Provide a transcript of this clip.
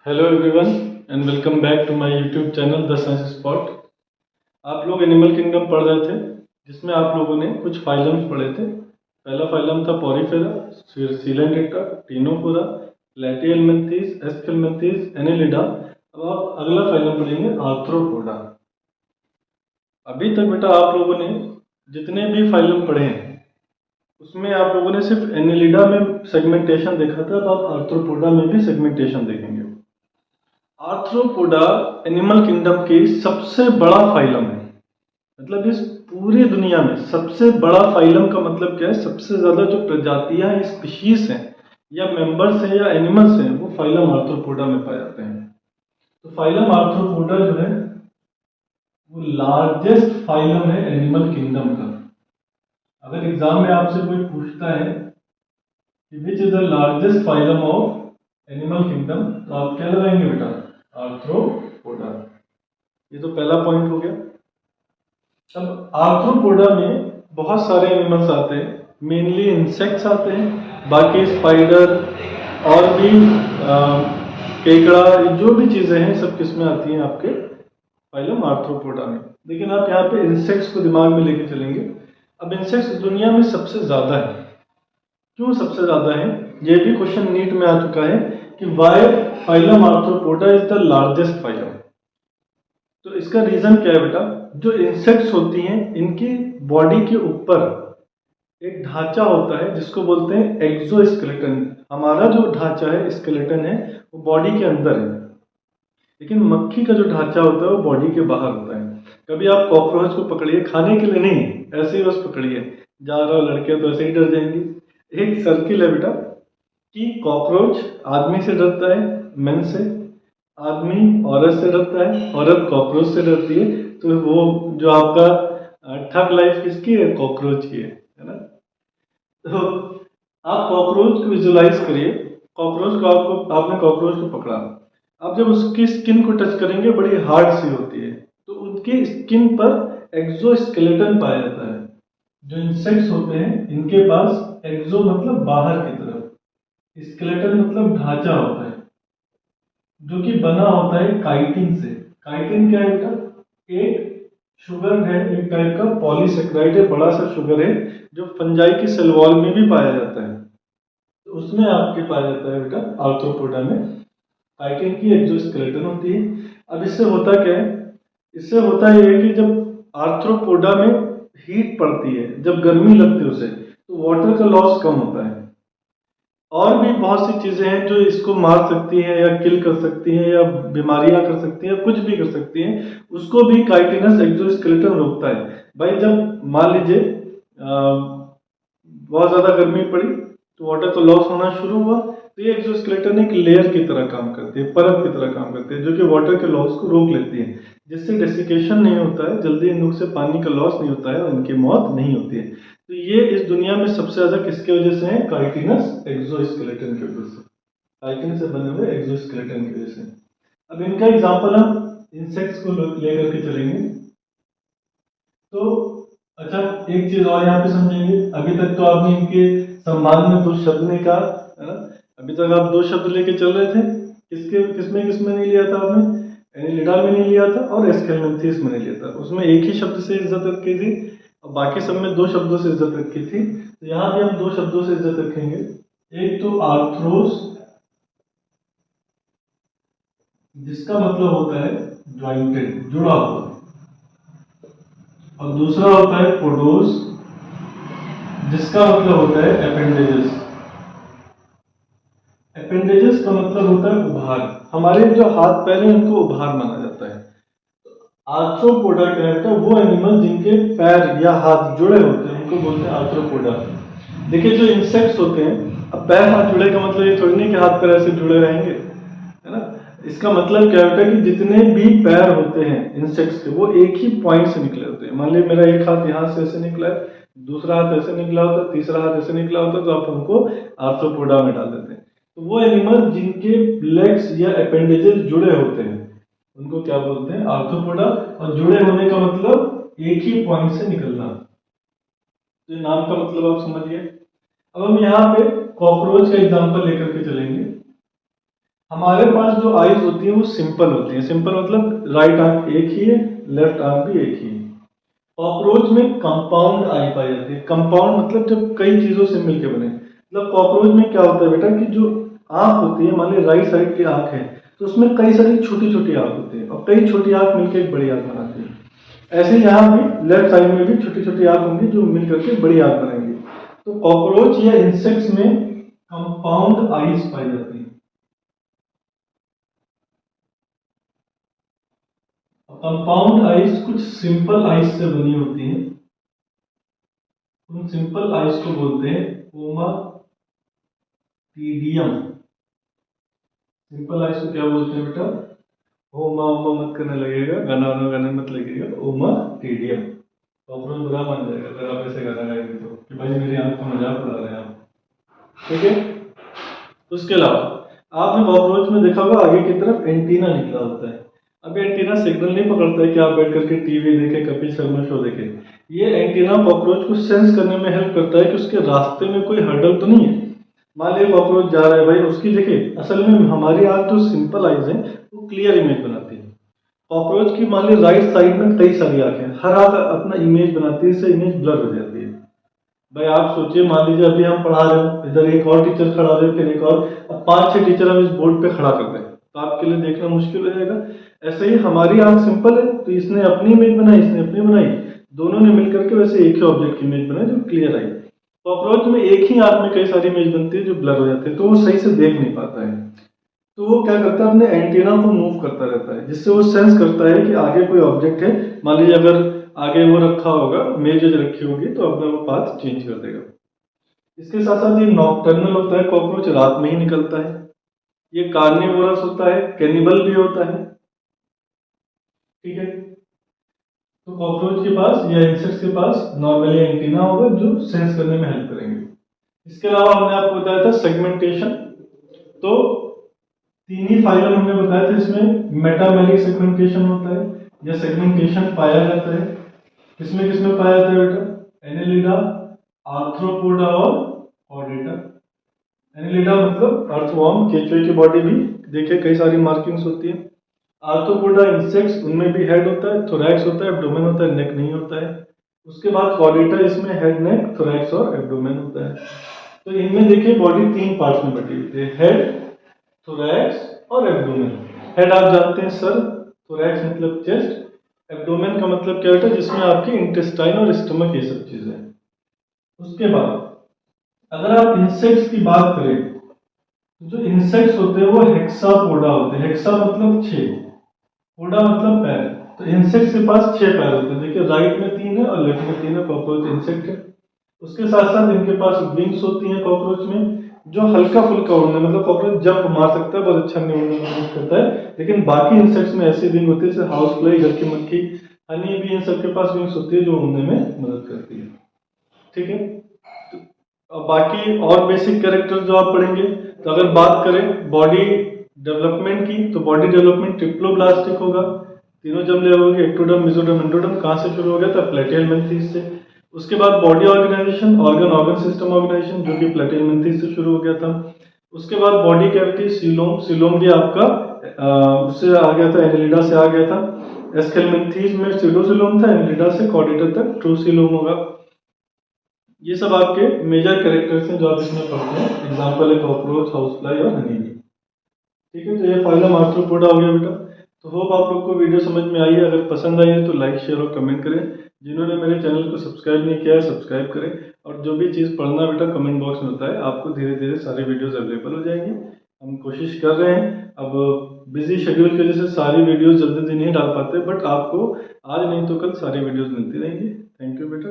Hello everyone and welcome back to my YouTube channel the science spot. आप लोग animal kingdom पढ़ रहे थे जिसमें आप लोगों ने कुछ फाइलम्स पढ़े थे। पहला फाइलम था पॉरीफेरा, फिर सीलेंटेटा, टिनोफोरा, प्लेटिहेल्मिन्थेस, एस्केल्मिन्थेस, एनेलिडा। अब आप अगला फाइलम पढ़ेंगे आर्थ्रोपोडा। अभी तक बेटा आप लोगों ने जितने भी फाइलम पढ़े हैं उसमें आप लोगों ने सिर्फ एनेलिडा में सेगमेंटेशन देखा था, अब आप आर्थ्रोपोडा में भी सेगमेंटेशन देखेंगे। आर्थ्रोपोडा एनिमल किंगडम की सबसे बड़ा फाइलम है। मतलब इस पूरी दुनिया में सबसे बड़ा फाइलम का मतलब क्या है? सबसे ज्यादा जो प्रजातियां स्पीशीज हैं या मेंबर्स हैं या एनिमल्स हैं वो फाइलम आर्थ्रोपोडा में पाए जाते हैं। तो फाइलम आर्थ्रोपोडा जो है वो लार्जेस्ट फाइलम है एनिमल किंगडम का। अगर एग्जाम में आपसे कोई पूछता है कि which is the largest phylum of animal kingdom, तो आप क्या लगाएंगे बेटा? आर्थ्रोपोडा। ये तो पहला पॉइंट हो गया। अब आर्थ्रोपोडा में बहुत सारे एनिमल्स आते हैं, मेनली इंसेक्ट्स आते हैं, बाकी स्पाइडर और भी केकड़ा, जो भी चीजें हैं सब किसमें आती हैं आपके फाइलम आर्थ्रोपोडा में। लेकिन आप यहाँ पे इंसेक्ट्स को दिमाग में लेके चलेंगे। अब इंसेक्ट्स दुनिया में सबसे ज्यादा है। क्यों सबसे ज्यादा है? ये भी क्वेश्चन नीट में आ चुका है कि why phylum arthropoda is the largest phylum. तो इसका रीजन क्या है बेटा? जो इंसेक्ट्स होती हैं इनकी बॉडी के ऊपर एक ढांचा होता है जिसको बोलते हैं एक्सोस्केलेटन। हमारा जो ढांचा है, स्केलेटन है, वो बॉडी के अंदर है, लेकिन मक्खी का जो ढांचा होता है वो बॉडी के बाहर होता है। कभी आप कॉकरोच को पकड़िए, खाने के लिए नहीं, ऐसे ही बस पकड़िए, जा रहा लड़के तो ऐसे ही डर जाएंगे। एक सर्किल है बेटा कि कॉकरोच आदमी से डरता है, मेन से, आदमी औरत से डरता है, औरत कॉकरोच से डरती है। तो वो जो आपका ठग लाइफ किसकी है? कॉकरोच की है ना? तो आप कॉकरोच को विजुलाइज करिए। कॉकरोच को आपने कॉकरोच को पकड़ा, आप जब उसकी स्किन को टच करेंगे बड़ी हार्ड सी होती है, तो उनकी स्किन पर एक्सोस्केलेटन पाया जाता है। जो इंसेक्ट्स होते हैं इनके पास एक्सो मतलब बाहर की तरफ, स्केलेटन मतलब ढांचा होता है जो कि बना होता है काइटिन से। काइटिन क्या है बेटा? एक शुगर है, एक टाइप का पॉलीसेक्राइड है, बड़ा सा शुगर है जो फंजाई की सेल वॉल में भी पाया जाता है। तो उसमें आपके पाया जाता है बेटा आर्थ्रोपोडा में काइटिन की एक्सोस्केलेटन होती है। अब इससे होता क्या है? इससे होता यह है कि जब आर्थ्रोपोडा में हीट पड़ती है, जब गर्मी लगती है उसे, तो वाटर का लॉस कम होता है। और भी बहुत सी चीजें हैं जो इसको मार सकती हैं या किल कर सकती हैं या बीमारियां कर सकती हैं, कुछ भी कर सकती हैं, उसको भी काइटिनस एक्सोस्केलेटन रोकता है। भाई जब मान लीजिए बहुत ज्यादा गर्मी पड़ी तो वाटर का लॉस होना शुरू हुआ, तो ये एक्सोस्केलेटन एक लेयर की तरह काम करती है, परत की तरह काम करती है, जो कि वाटर के लॉस को रोक लेती है, जिससे डेसिकेशन नहीं होता है, जल्दी इन लोग से पानी का लॉस नहीं होता है और इनकी मौत नहीं होती है। तो ये इस दुनिया में सबसे ज्यादा किसके वजह से है? काइटिनस एक्सोस्केलेटन की वजह से, काइटिन से बने हुए एक्सोस्केलेटन की वजह से। अब इनका एग्जांपल हम इंसेक्ट्स को लेकर के चलेंगे। तो अच्छा, एक चीज और यहाँ पे समझेंगे। अभी तक तो आपने इनके संवाद में दो शब्द नहीं कहा, है ना? अभी तक आप दो शब्द लेके चल रहे थे। किसमें किसमें नहीं लिया था आपने? एनिलिडा में नहीं लिया था और एस्केल्मिन्थेस में नहीं लिया था। उसमें एक ही शब्द से इज्जत रखी थी और बाकी सब में दो शब्दों से इज्जत रखी थी। तो यहाँ भी हम दो शब्दों से इज्जत रखेंगे। एक तो आर्थ्रोस, जिसका मतलब होता है ज्वाइंटेड, जुड़ा हुआ, और दूसरा होता है पोडोस, जिसका मतलब होता है अपेंडेजेस। अपेंडेजेस का मतलब होता है उभार। हमारे जो हाथ पैर हैं उनको उभार माना जाता है। आर्थ्रोपोडा क्या है? वो एनिमल जिनके पैर या हाथ जुड़े होते हैं उनको बोलते हैं आर्थ्रोपोडा। देखिए जो इंसेक्ट्स होते हैं, अब पैर हाथ जुड़े का मतलब ये थोड़ी नहीं कि हाथ पैर ऐसे जुड़े रहेंगे, है ना? इसका मतलब क्या होता है कि जितने भी पैर होते हैं इंसेक्ट्स के, वो एक ही पॉइंट से निकले होते हैं। मान लीजिए मेरा एक हाथ यहाँ से ऐसे निकला है, दूसरा हाथ ऐसे निकला होता है, तीसरा हाथ ऐसे निकला होता है, तो आप उनको आर्थ्रोपोडा में डाल देते हैं। तो वो एनिमल जिनके लेग्स या अपेंडेजेस जुड़े होते हैं उनको क्या बोलते हैं? आर्थ्रोपोडा। और जुड़े होने का मतलब एक ही पॉइंट से निकलना। तो नाम का मतलब आप समझ गए। अब हम यहाँ पे कॉकरोच का एग्जांपल लेकर के चलेंगे। हमारे पास जो आईज होती है वो सिंपल होती है। सिंपल मतलब राइट आंख एक ही है, लेफ्ट आंख भी एक ही है। कॉकरोच में कंपाउंड आई पाई जाती है। कंपाउंड मतलब जब कई चीजों से मिलकर बने। मतलब कॉकरोच में क्या होता है बेटा कि जो आंख होती है, मान ली राइट साइड की आंख है तो उसमें कई सारी छोटी छोटी आंख होती है और कई छोटी आंख मिलकर एक बड़ी आंख बनाती है। ऐसे यहाँ भी लेफ्ट साइड में भी छोटी छोटी आंख होंगी जो मिल करके बड़ी आंख बनाएंगी। तो कॉकरोच या इंसेक्ट्स में कंपाउंड आईज पाई जाती है। कंपाउंड आइज कुछ सिंपल आइज से बनी होती हैं। उन सिंपल आइज को बोलते हैं ओमाटीडियम। सिंपल आइज को क्या बोलते हैं बेटा? ओमा ओमा मत करने लगेगा, गाना वाना गाने मत लगेगा। ओमाटीडियम। कॉकरोच बुरा मान जाएगा अगर आप ऐसे गाना गाएंगे तो कि भाई मेरी आंख का मजाक उड़ा रहे हैं आप। ठीक है। उसके अलावा आपने कॉकरोच में देखा होगा आगे की तरफ एंटीना निकला होता है। अब एंटीना सिग्नल नहीं पकड़ता है कि आप बैठ करके टीवी देखें, कपिल शर्मा शो देखें। ये एंटीना कॉकरोच को सेंस करने में हेल्प करता है कि उसके रास्ते में कोई हर्डल तो नहीं है। मान लीजिए कॉकरोच जा रहा है भाई, उसकी देखिए असल में हमारी आंख जो सिंपल आइज है वो क्लियर इमेज बनाती है। कॉकरोच की मान लीजिए राइट साइड में कई सारी आंखें, हर आंख अपना इमेज बनाती है, इससे इमेज ब्लर हो जाती है। भाई आप सोचिए, मान लीजिए अभी हम पढ़ा रहे हो, इधर एक और टीचर खड़ा रहे, फिर एक और, अब 5-6 टीचर हम इस बोर्ड पे खड़ा कर दें तो आपके लिए देखना मुश्किल हो जाएगा। ऐसे ही हमारी आंख सिंपल है तो इसने अपनी इमेज बनाई, इसने अपनी बनाई, दोनों ने मिलकर के वैसे एक ही ऑब्जेक्ट की इमेज बनाई जो क्लियर आई। कॉकरोच में एक ही आंख में कई सारी इमेज बनती है जो ब्लर हो जाती है, तो वो सही से देख नहीं पाता है। तो वो क्या करता है, अपने एंटीना को मूव करता रहता है जिससे वो सेंस करता है कि आगे कोई ऑब्जेक्ट है। मान लीजिए अगर आगे वो रखा होगा, मेज रखी होगी तो अपना वो पाथ चेंज कर देगा। इसके साथ साथ ये नॉकटर्नल होता है, कॉकरोच रात में ही निकलता है। ये कार्निवोरस होता है, कैनिबल भी होता है। ठीक है। तो कॉकरोच के पास या इंसेक्ट्स के पास नॉर्मली एंटीना होगा जो सेंस करने में हेल्प करेंगे। इसके अलावा हमने आपको बताया था सेगमेंटेशन। तो 3 ही फाइलम हमने बताया था, इसमें मेटामेरिक सेगमेंटेशन होता है या सेगमेंटेशन पाया जाता है। किसमें किसमें पाया जाता है बेटा? एनेलिडा, आर्थ्रोपोडा और कॉर्डेटा। एनेलिडा मतलब अर्थवर्म, केचुए की बॉडी भी देखिए कई सारी मार्किंग्स होती है। आर्थ्रोपोडा इंसेक्ट्स, उनमें भी हेड होता है, थोरैक्स होता है, एब्डोमेन होता है, नेक नहीं होता है। उसके बाद कॉर्डेटा, इसमें हेड, नेक, थोरैक्स और एब्डोमेन होता है। तो इनमें देखिए बॉडी 3 पार्ट्स में बटी हुई है, हेड, थोरैक्स और एब्डोमेन। हेड आप जानते हैं सर, थोरैक्स मतलब चेस्ट, एब्डोमेन का मतलब क्या होता है जिसमें आपकी इंटेस्टाइन और स्टमक ये सब चीजें हैं। उसके बाद अगर आप इंसेक्ट्स की बात करें तो जो इंसेक्ट्स होते हैं वो हेक्सापोडा होते हैं। हेक्सा मतलब 6, पोडा मतलब पैर। तो इंसेक्ट्स के पास 6 पैर होते हैं। देखिए राइट में 3 है और लेफ्ट में 3 है, कॉकरोच इंसेक्ट है। उसके साथ साथ इनके पास विंग्स होती हैं कॉकरोच में, जो हल्का फुल्का उड़ने, मतलब कॉकरोच जंप मार सकता है, बहुत अच्छा नहीं उड़ने में मदद करता है। लेकिन बाकी इंसेक्ट्स में ऐसी विंग होती है जैसे हाउस फ्लाई, घर की मक्खी, हनी भी, इन सबके पास विंग्स होती है जो उड़ने में मदद करती है। ठीक है। अब बाकी और बेसिक कैरेक्टर जो आप पढ़ेंगे, तो अगर बात करें बॉडी डेवलपमेंट की तो बॉडी डेवलपमेंट ट्रिप्लोब्लास्टिक होगा। तीनों जब ले होंगे, एक्टोडर्म, मेसोडर्म, एंडोडर्म। कहाँ से शुरू हो गया था? प्लेटिहेलमिन्थेस से। उसके बाद body organisation, organ system organisation, जो कि प्लेटिहेलमिन्थेस से शुरू हो गया था। उसके बाद बॉडी कैविटी, सीलोम। सीलोम भी आपका उससे आ गया था, एनेलिडा से आ गया था। एस्केलमिन्थेस में सीडोसीलोम था, एनेलिडा से कॉर्डेटा तक ट्रूसीलोम होगा। ये सब आपके मेजर कैरेक्टर्स हैं जो आप इसमें पढ़ते हैं। एग्जाम्पल है कॉकरोच, हाउस फ्लाई और हनी बी। ठीक है। तो ये फाइलम आर्थ्रोपोडा हो गया बेटा। तो होप आप लोग को वीडियो समझ में आई है। अगर पसंद आई है तो लाइक, शेयर और कमेंट करें। जिन्होंने मेरे चैनल को सब्सक्राइब नहीं किया है सब्सक्राइब करें। और जो भी चीज़ पढ़ना बेटा कमेंट बॉक्स में होता है, आपको धीरे धीरे सारे वीडियोस अवेलेबल हो जाएंगे। हम कोशिश कर रहे हैं। अब बिजी शेड्यूल की वजह से सारी वीडियोस जल्दी नहीं डाल पाते, बट आपको आज नहीं तो कल सारी वीडियोस मिलती रहेंगी। थैंक यू बेटा।